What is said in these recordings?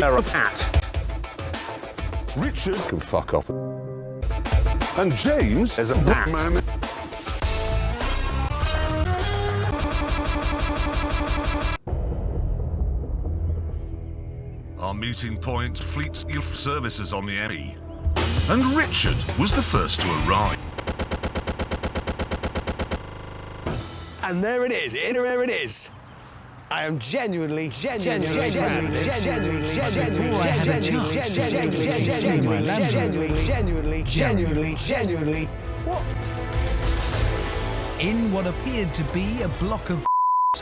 at. Richard can fuck off. And James is a black man. Our meeting point, Fleet Youth Services on the ME. And Richard was the first to arrive. And there it is, there it is. I am genuinely proud. What? In what appeared to be a block of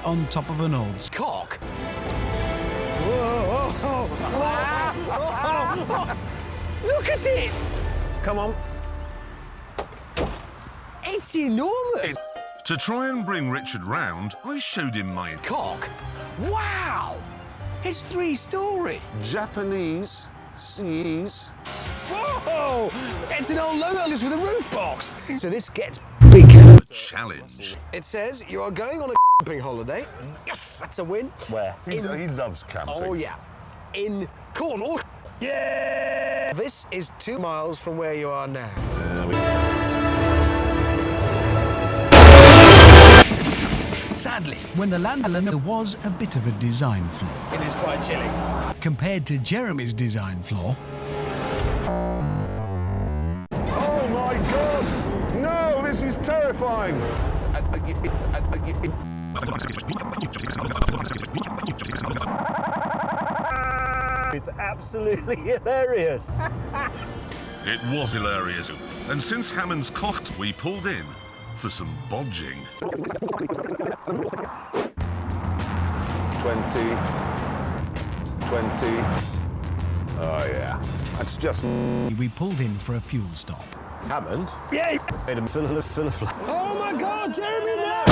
on top of an old Cock. Whoa. Look at it! Come on. It's enormous. To try and bring Richard round, I showed him my Cock. Wow! It's 3-story. Japanese seas. Whoa! It's an old Lotus with a roof box. So this gets bigger. challenge. It says you are going on a camping holiday. Yes, that's a win. Where? He loves camping. Oh, yeah. In Cornwall. Yeah! This is 2 miles from where you are now. Sadly, when the landlord, there was a bit of a design flaw. It is quite chilly. Compared to Jeremy's design flaw. Oh my God! No, this is terrifying. It's absolutely hilarious. It was hilarious. And since Hammond's cocked, we pulled in for some bodging. 20. Oh yeah, that's just. We pulled in for a fuel stop. Hammond? Yeah! Made him fill a flat. Oh my God, Jeremy, no!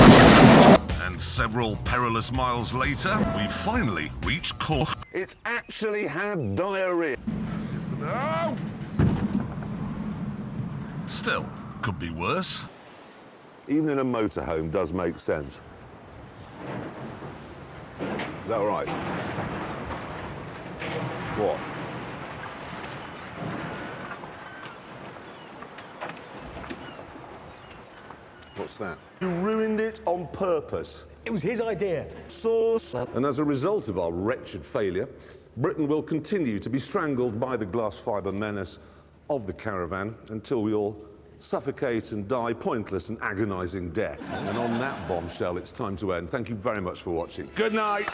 And several perilous miles later, we finally reached Cooc. It's actually had diarrhea. No! Still, could be worse. Even in a motorhome does make sense. Is that all right? What? What's that? You ruined it on purpose. It was his idea. Sauce. And as a result of our wretched failure, Britain will continue to be strangled by the glass fibre menace of the caravan until we all suffocate and die pointless and agonising death. And on that bombshell, it's time to end. Thank you very much for watching. Good night.